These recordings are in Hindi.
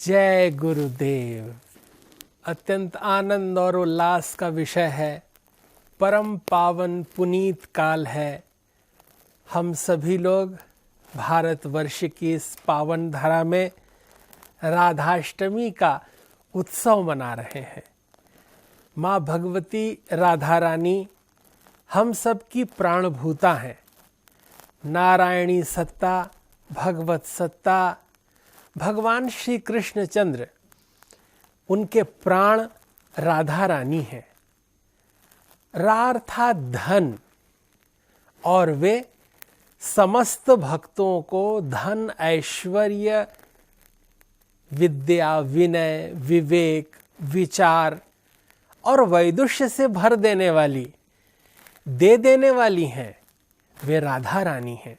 जय गुरुदेव। अत्यंत आनंद और उल्लास का विषय है, परम पावन पुनीत काल है। हम सभी लोग भारतवर्ष की इस पावन धरा में राधाष्टमी का उत्सव मना रहे हैं। माँ भगवती राधा रानी हम सब की प्राणभूता हैं। नारायणी सत्ता, भगवत सत्ता, भगवान श्री कृष्णचंद्र, उनके प्राण राधा रानी हैं। रा अर्थात धन, और वे समस्त भक्तों को धन, ऐश्वर्य, विद्या, विनय, विवेक, विचार और वैदुष्य से भर देने वाली, दे देने वाली हैं। वे राधा रानी हैं।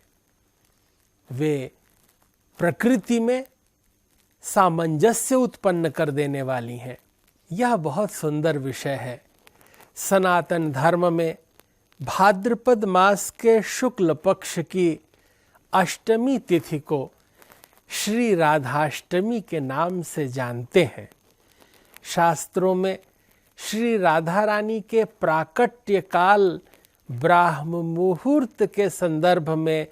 वे प्रकृति में सामंजस्य उत्पन्न कर देने वाली हैं। यह बहुत सुंदर विषय है। सनातन धर्म में भाद्रपद मास के शुक्ल पक्ष की अष्टमी तिथि को श्री राधाष्टमी के नाम से जानते हैं। शास्त्रों में श्री राधा रानी के प्राकट्य काल ब्राह्म मुहूर्त के संदर्भ में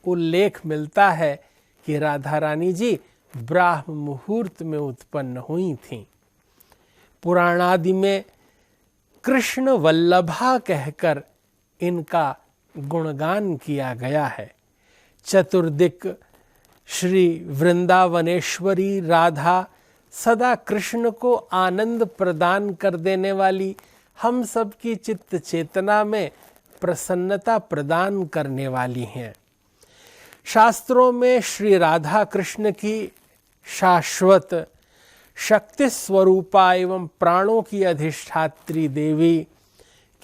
उल्लेख मिलता है कि राधा रानी जी ब्राह्म मुहूर्त में उत्पन्न हुई थीं। पुराणादि में कृष्ण वल्लभा कहकर इनका गुणगान किया गया है। चतुर्दिक श्री वृंदावनेश्वरी राधा सदा कृष्ण को आनंद प्रदान कर देने वाली, हम सब की चित्त चेतना में प्रसन्नता प्रदान करने वाली हैं। शास्त्रों में श्री राधा कृष्ण की शाश्वत शक्ति स्वरूपा एवं प्राणों की अधिष्ठात्री देवी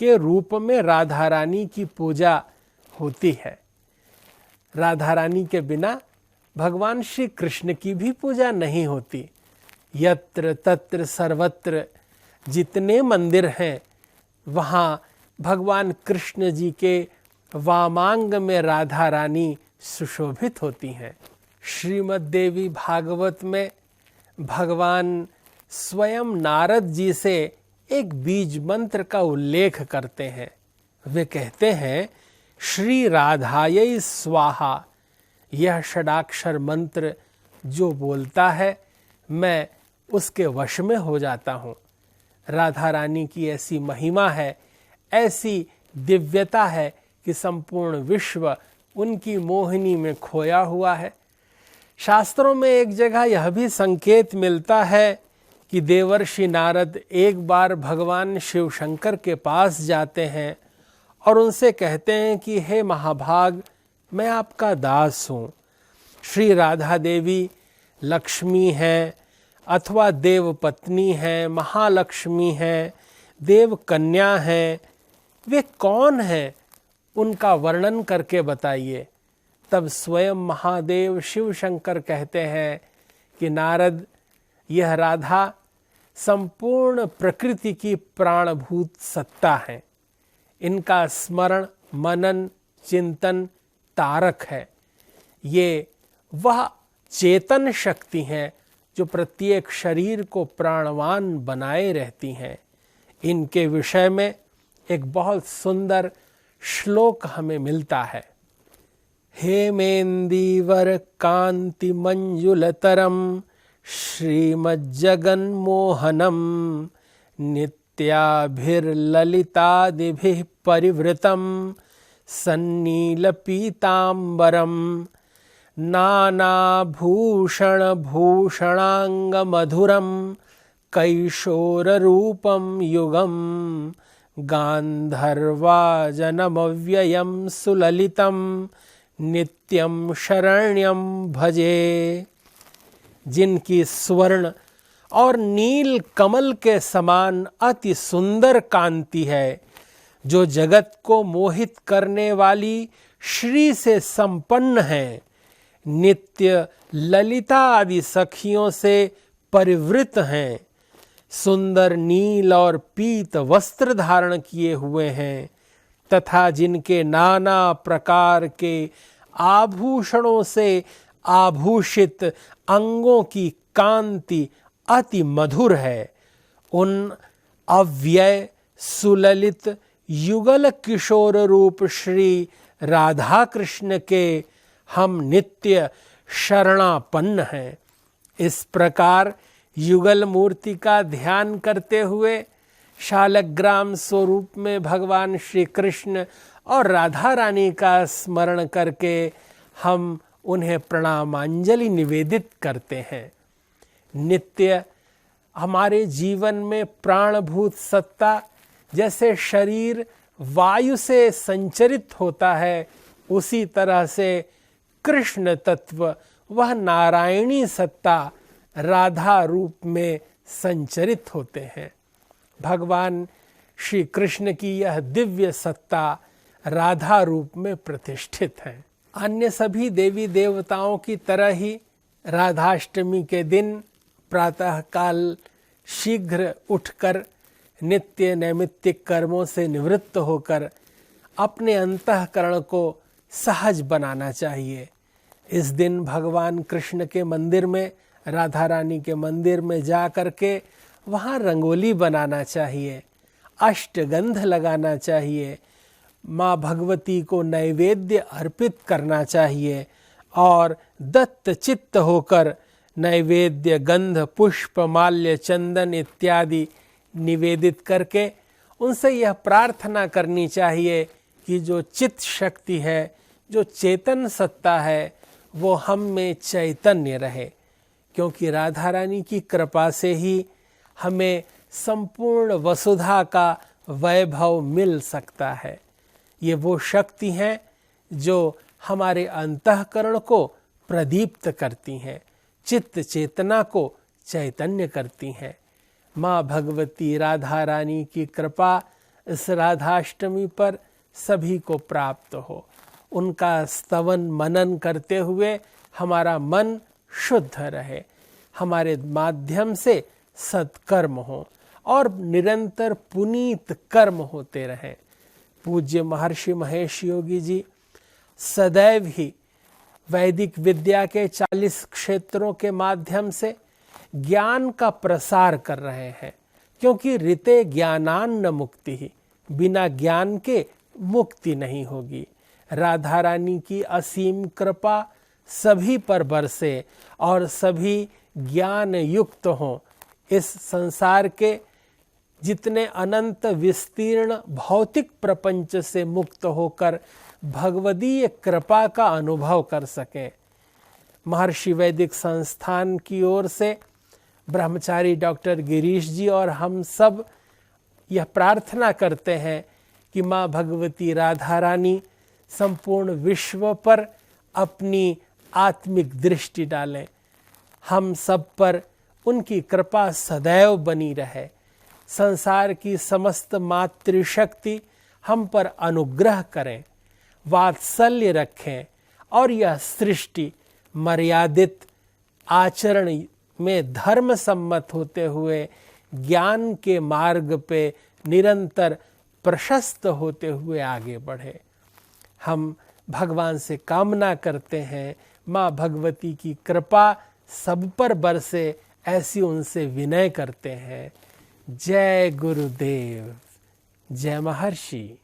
के रूप में राधा रानी की पूजा होती है। राधा रानी के बिना भगवान श्री कृष्ण की भी पूजा नहीं होती। यत्र तत्र सर्वत्र जितने मंदिर हैं, वहाँ भगवान कृष्ण जी के वामांग में राधा रानी सुशोभित होती हैं। श्रीमद् देवी भागवत में भगवान स्वयं नारद जी से एक बीज मंत्र का उल्लेख करते हैं। वे कहते हैं, श्री राधायै स्वाहा। यह षडाक्षर मंत्र जो बोलता है, मैं उसके वश में हो जाता हूँ। राधा रानी की ऐसी महिमा है, ऐसी दिव्यता है कि संपूर्ण विश्व उनकी मोहिनी में खोया हुआ है। शास्त्रों में एक जगह यह भी संकेत मिलता है कि देवर्षि नारद एक बार भगवान शिव शंकर के पास जाते हैं और उनसे कहते हैं कि हे महाभाग, मैं आपका दास हूँ। श्री राधा देवी लक्ष्मी हैं अथवा देव पत्नी हैं, महालक्ष्मी हैं, देव कन्या हैं, वे कौन हैं, उनका वर्णन करके बताइए। तब स्वयं महादेव शिव शंकर कहते हैं कि नारद, यह राधा संपूर्ण प्रकृति की प्राणभूत सत्ता है। इनका स्मरण, मनन, चिंतन तारक है। ये वह चेतन शक्ति हैं जो प्रत्येक शरीर को प्राणवान बनाए रहती हैं। इनके विषय में एक बहुत सुंदर श्लोक हमें मिलता है। हेमेंदीवर कांति मंजुलतरम श्रीमज्जगन्मोहनम नित्याभिर्ललितादिभिः परिवृतम सन्नीलपीतांबरम नानाभूषण भूषणांगमधुरम कैशोररूपम युगम गांधर्वाजनमव्ययं सुललितं नित्यं शरण्यं भजे। जिनकी स्वर्ण और नील कमल के समान अति सुंदर कांति है, जो जगत को मोहित करने वाली श्री से संपन्न है, नित्य ललिता आदि सखियों से परिवृत हैं, सुंदर नील और पीत वस्त्र धारण किए हुए हैं, तथा जिनके नाना प्रकार के आभूषणों से आभूषित अंगों की कांति अति मधुर है। उन अव्यय सुललित युगल किशोर रूप श्री राधा कृष्ण के हम नित्य शरणापन्न हैं। इस प्रकार युगल मूर्ति का ध्यान करते हुए शालग्राम स्वरूप में भगवान श्री कृष्ण और राधा रानी का स्मरण करके हम उन्हें प्रणामांजलि निवेदित करते हैं। नित्य हमारे जीवन में प्राणभूत सत्ता जैसे शरीर वायु से संचरित होता है, उसी तरह से कृष्ण तत्व वह नारायणी सत्ता राधा रूप में संचरित होते हैं। भगवान श्री कृष्ण की यह दिव्य सत्ता राधा रूप में प्रतिष्ठित है। अन्य सभी देवी देवताओं की तरह ही राधाष्टमी के दिन प्रातःकाल शीघ्र उठकर नित्य नैमित्तिक कर्मों से निवृत्त होकर अपने अंतःकरण को सहज बनाना चाहिए। इस दिन भगवान कृष्ण के मंदिर में, राधा रानी के मंदिर में जा करके वहाँ रंगोली बनाना चाहिए, अष्टगंध लगाना चाहिए, माँ भगवती को नैवेद्य अर्पित करना चाहिए और दत्त चित्त होकर नैवेद्य गंध पुष्प माल्य चंदन इत्यादि निवेदित करके उनसे यह प्रार्थना करनी चाहिए कि जो चित्त शक्ति है, जो चेतन सत्ता है, वो हम में चैतन्य रहे, क्योंकि राधा रानी की कृपा से ही हमें संपूर्ण वसुधा का वैभव मिल सकता है। ये वो शक्ति हैं जो हमारे अंतःकरण को प्रदीप्त करती हैं, चित्त चेतना को चैतन्य करती हैं। माँ भगवती राधा रानी की कृपा इस राधाष्टमी पर सभी को प्राप्त हो। उनका स्तवन मनन करते हुए हमारा मन शुद्ध रहे, हमारे माध्यम से सत्कर्म हो और निरंतर पुनीत कर्म होते रहें। पूज्य महर्षि महेश योगी जी सदैव ही वैदिक विद्या के 40 क्षेत्रों के माध्यम से ज्ञान का प्रसार कर रहे हैं, क्योंकि ऋते ज्ञानान्न मुक्ति ही, बिना ज्ञान के मुक्ति नहीं होगी। राधा रानी की असीम कृपा सभी पर बरसे और सभी ज्ञान युक्त हों। इस संसार के जितने अनंत विस्तीर्ण भौतिक प्रपंच से मुक्त होकर भगवदीय कृपा का अनुभव कर सकें। महर्षि वैदिक संस्थान की ओर से ब्रह्मचारी डॉक्टर गिरीश जी और हम सब यह प्रार्थना करते हैं कि माँ भगवती राधा रानी संपूर्ण विश्व पर अपनी आत्मिक दृष्टि डालें, हम सब पर उनकी कृपा सदैव बनी रहे, संसार की समस्त मातृशक्ति हम पर अनुग्रह करें, वात्सल्य रखें और यह सृष्टि मर्यादित आचरण में धर्म सम्मत होते हुए ज्ञान के मार्ग पे निरंतर प्रशस्त होते हुए आगे बढ़े। हम भगवान से कामना करते हैं माँ भगवती की कृपा सब पर बरसे, ऐसी उनसे विनय करते हैं। जय गुरुदेव, जय महर्षि।